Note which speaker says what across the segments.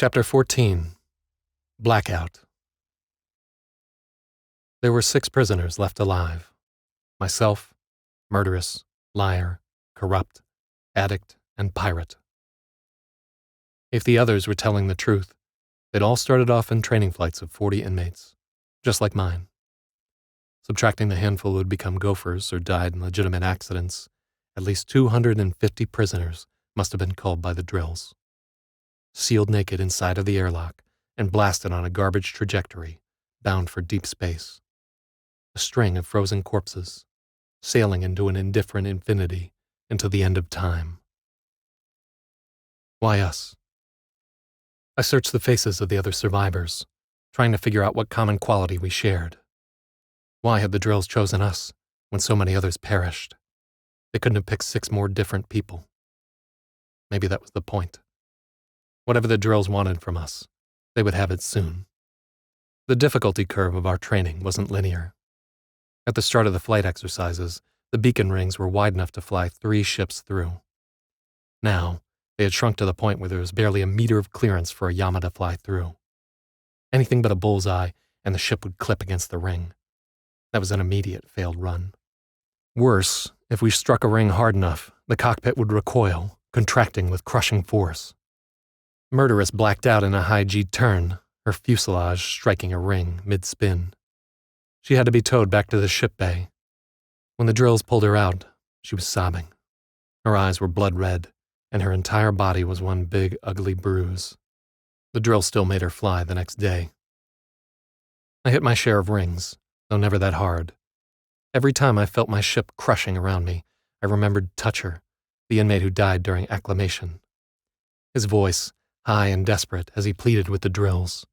Speaker 1: Chapter 14. Blackout. There were 6 prisoners left alive. Myself, murderess, liar, corrupt, addict, and pirate. If the others were telling the truth, they'd all started off in training flights of 40 inmates, just like mine. Subtracting the handful who had become gophers or died in legitimate accidents, at least 250 prisoners must have been culled by the drills. Sealed naked inside of the airlock and blasted on a garbage trajectory, bound for deep space. A string of frozen corpses, sailing into an indifferent infinity, into the end of time. Why us? I searched the faces of the other survivors, trying to figure out what common quality we shared. Why had the drills chosen us when so many others perished? They couldn't have picked 6 more different people. Maybe that was the point. Whatever the drills wanted from us, they would have it soon. The difficulty curve of our training wasn't linear. At the start of the flight exercises, the beacon rings were wide enough to fly 3 ships through. Now, they had shrunk to the point where there was barely a meter of clearance for a Yama to fly through. Anything but a bullseye, and the ship would clip against the ring. That was an immediate failed run. Worse, if we struck a ring hard enough, the cockpit would recoil, contracting with crushing force. Murderess blacked out in a high-G turn, her fuselage striking a ring mid-spin. She had to be towed back to the ship bay. When the drills pulled her out, she was sobbing. Her eyes were blood red, and her entire body was one big, ugly bruise. The drill still made her fly the next day. I hit my share of rings, though never that hard. Every time I felt my ship crushing around me, I remembered Toucher, the inmate who died during acclimation. His voice, high and desperate as he pleaded with the drills.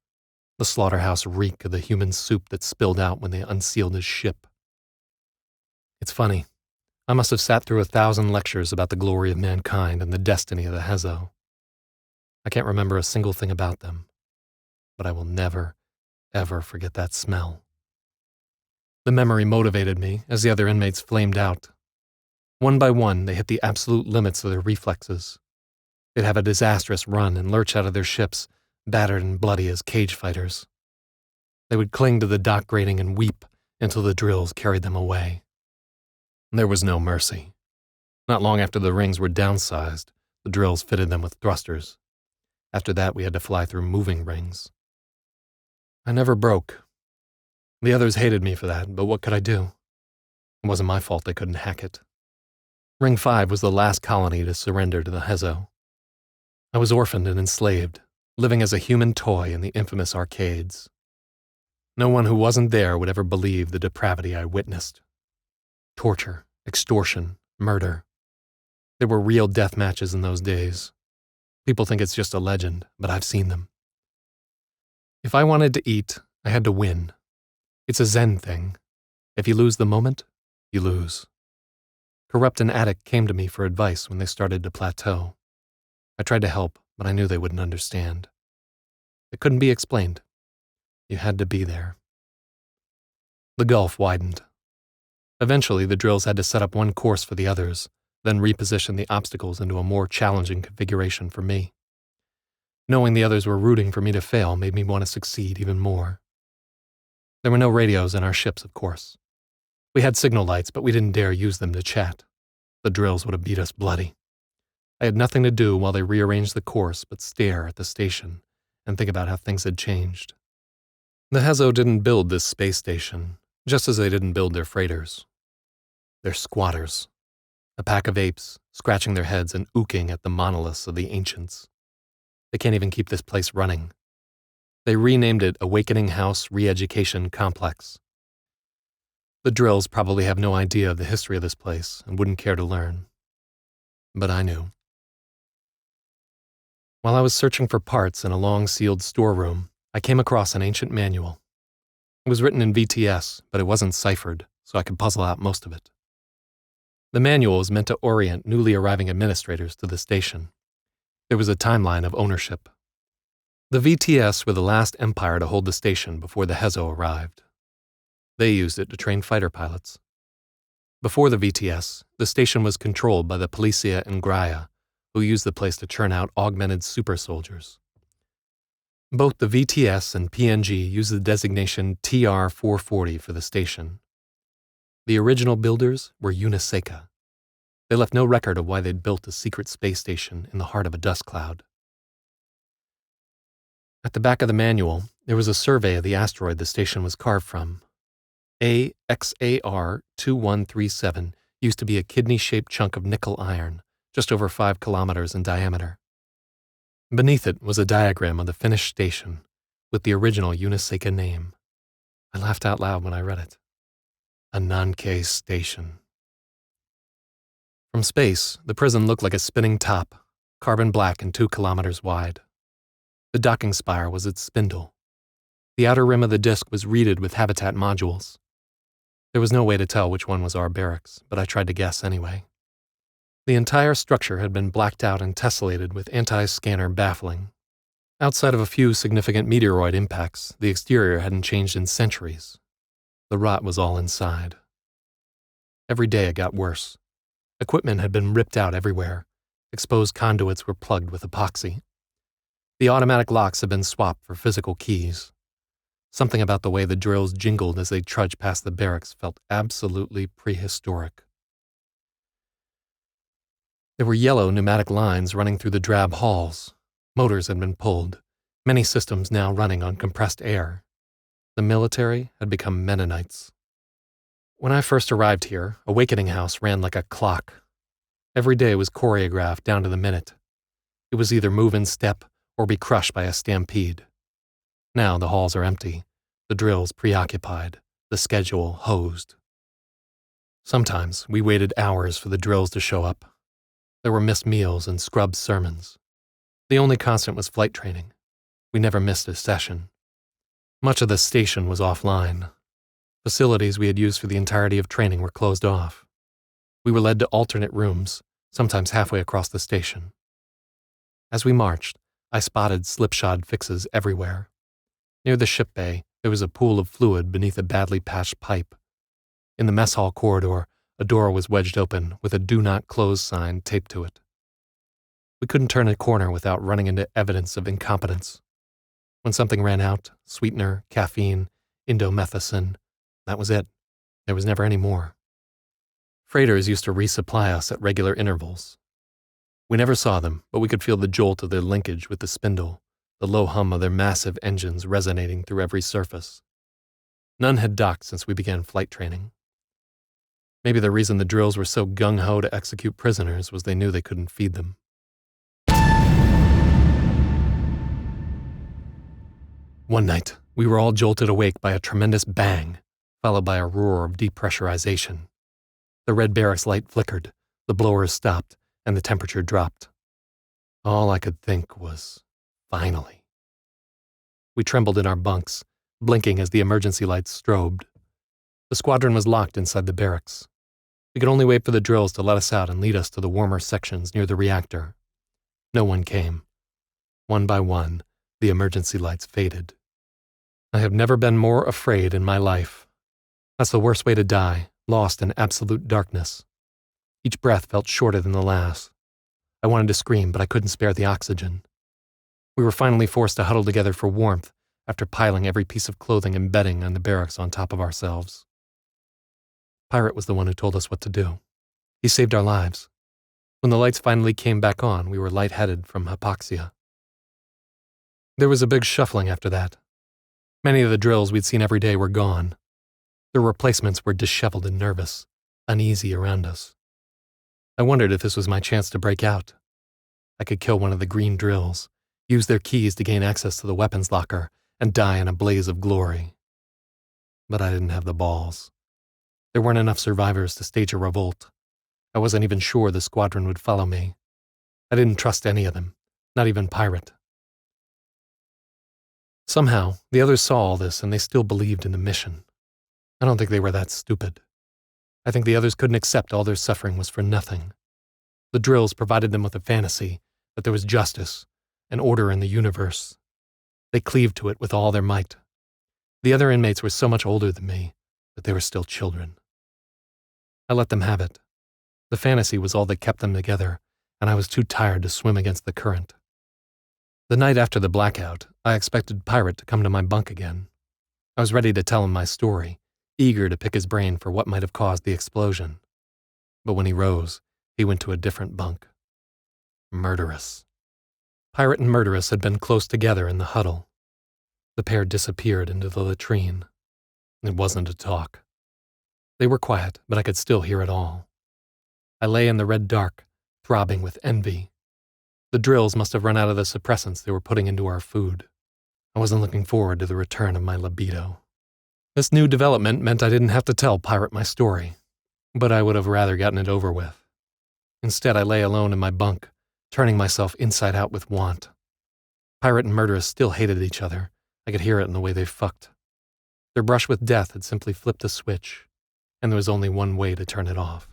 Speaker 1: The slaughterhouse reek of the human soup that spilled out when they unsealed his ship. It's funny. I must have sat through 1,000 lectures about the glory of mankind and the destiny of the Hezo. I can't remember a single thing about them, but I will never, ever forget that smell. The memory motivated me as the other inmates flamed out. One by one, they hit the absolute limits of their reflexes. They'd have a disastrous run and lurch out of their ships, battered and bloody as cage fighters. They would cling to the dock grating and weep until the drills carried them away. There was no mercy. Not long after the rings were downsized, the drills fitted them with thrusters. After that, we had to fly through moving rings. I never broke. The others hated me for that, but what could I do? It wasn't my fault they couldn't hack it. Ring 5 was the last colony to surrender to the Hezo. I was orphaned and enslaved, living as a human toy in the infamous arcades. No one who wasn't there would ever believe the depravity I witnessed. Torture, extortion, murder. There were real death matches in those days. People think it's just a legend, but I've seen them. If I wanted to eat, I had to win. It's a Zen thing. If you lose the moment, you lose. Corrupt and addict came to me for advice when they started to plateau. I tried to help, but I knew they wouldn't understand. It couldn't be explained. You had to be there. The gulf widened. Eventually, the drills had to set up one course for the others, then reposition the obstacles into a more challenging configuration for me. Knowing the others were rooting for me to fail made me want to succeed even more. There were no radios in our ships, of course. We had signal lights, but we didn't dare use them to chat. The drills would have beat us bloody. I had nothing to do while they rearranged the course but stare at the station and think about how things had changed. The Hezo didn't build this space station, just as they didn't build their freighters. They're squatters, a pack of apes scratching their heads and ooking at the monoliths of the ancients. They can't even keep this place running. They renamed it Awakening House Re-Education Complex. The drills probably have no idea of the history of this place and wouldn't care to learn. But I knew. While I was searching for parts in a long sealed storeroom, I came across an ancient manual. It was written in VTS, but it wasn't ciphered, so I could puzzle out most of it. The manual was meant to orient newly arriving administrators to the station. There was a timeline of ownership. The VTS were the last empire to hold the station before the Hezo arrived. They used it to train fighter pilots. Before the VTS, the station was controlled by the Policia and Graia, who used the place to churn out augmented super soldiers. Both the VTS and PNG use the designation TR-440 for the station. The original builders were Uniseca. They left no record of why they'd built a secret space station in the heart of a dust cloud. At the back of the manual, there was a survey of the asteroid the station was carved from. XAR-2137 used to be a kidney-shaped chunk of nickel iron, just over 5 kilometers in diameter. Beneath it was a diagram of the finished station, with the original Uniseca name. I laughed out loud when I read it. A Nanke station. From space, the prison looked like a spinning top, carbon black and 2 kilometers wide. The docking spire was its spindle. The outer rim of the disk was reeded with habitat modules. There was no way to tell which one was our barracks, but I tried to guess anyway. The entire structure had been blacked out and tessellated with anti-scanner baffling. Outside of a few significant meteoroid impacts, the exterior hadn't changed in centuries. The rot was all inside. Every day it got worse. Equipment had been ripped out everywhere. Exposed conduits were plugged with epoxy. The automatic locks had been swapped for physical keys. Something about the way the drills jingled as they trudged past the barracks felt absolutely prehistoric. There were yellow pneumatic lines running through the drab halls. Motors had been pulled, many systems now running on compressed air. The military had become Mennonites. When I first arrived here, Awakening House ran like a clock. Every day was choreographed down to the minute. It was either move in step or be crushed by a stampede. Now the halls are empty, the drills preoccupied, the schedule hosed. Sometimes we waited hours for the drills to show up. There were missed meals and scrubbed sermons. The only constant was flight training. We never missed a session. Much of the station was offline. Facilities we had used for the entirety of training were closed off. We were led to alternate rooms, sometimes halfway across the station. As we marched, I spotted slipshod fixes everywhere. Near the ship bay, there was a pool of fluid beneath a badly patched pipe. In the mess hall corridor, a door was wedged open with a "Do Not Close" sign taped to it. We couldn't turn a corner without running into evidence of incompetence. When something ran out, sweetener, caffeine, indomethacin, that was it. There was never any more. Freighters used to resupply us at regular intervals. We never saw them, but we could feel the jolt of their linkage with the spindle, the low hum of their massive engines resonating through every surface. None had docked since we began flight training. Maybe the reason the drills were so gung-ho to execute prisoners was they knew they couldn't feed them. One night, we were all jolted awake by a tremendous bang, followed by a roar of depressurization. The red barracks light flickered, the blowers stopped, and the temperature dropped. All I could think was, finally. We trembled in our bunks, blinking as the emergency lights strobed. The squadron was locked inside the barracks. We could only wait for the drills to let us out and lead us to the warmer sections near the reactor. No one came. One by one, the emergency lights faded. I have never been more afraid in my life. That's the worst way to die, lost in absolute darkness. Each breath felt shorter than the last. I wanted to scream, but I couldn't spare the oxygen. We were finally forced to huddle together for warmth after piling every piece of clothing and bedding on the barracks on top of ourselves. Pirate was the one who told us what to do. He saved our lives. When the lights finally came back on, we were lightheaded from hypoxia. There was a big shuffling after that. Many of the drills we'd seen every day were gone. Their replacements were disheveled and nervous, uneasy around us. I wondered if this was my chance to break out. I could kill one of the green drills, use their keys to gain access to the weapons locker, and die in a blaze of glory. But I didn't have the balls. There weren't enough survivors to stage a revolt. I wasn't even sure the squadron would follow me. I didn't trust any of them, not even Pirate. Somehow, the others saw all this and they still believed in the mission. I don't think they were that stupid. I think the others couldn't accept all their suffering was for nothing. The drills provided them with a fantasy that there was justice and order in the universe. They cleaved to it with all their might. The other inmates were so much older than me, but they were still children. I let them have it. The fantasy was all that kept them together, and I was too tired to swim against the current. The night after the blackout, I expected Pirate to come to my bunk again. I was ready to tell him my story, eager to pick his brain for what might have caused the explosion. But when he rose, he went to a different bunk. Murderous. Pirate and Murderous had been close together in the huddle. The pair disappeared into the latrine. It wasn't a talk. They were quiet, but I could still hear it all. I lay in the red dark, throbbing with envy. The drills must have run out of the suppressants they were putting into our food. I wasn't looking forward to the return of my libido. This new development meant I didn't have to tell Pirate my story, but I would have rather gotten it over with. Instead, I lay alone in my bunk, turning myself inside out with want. Pirate and Murderous still hated each other. I could hear it in the way they fucked. Their brush with death had simply flipped a switch, and there was only one way to turn it off.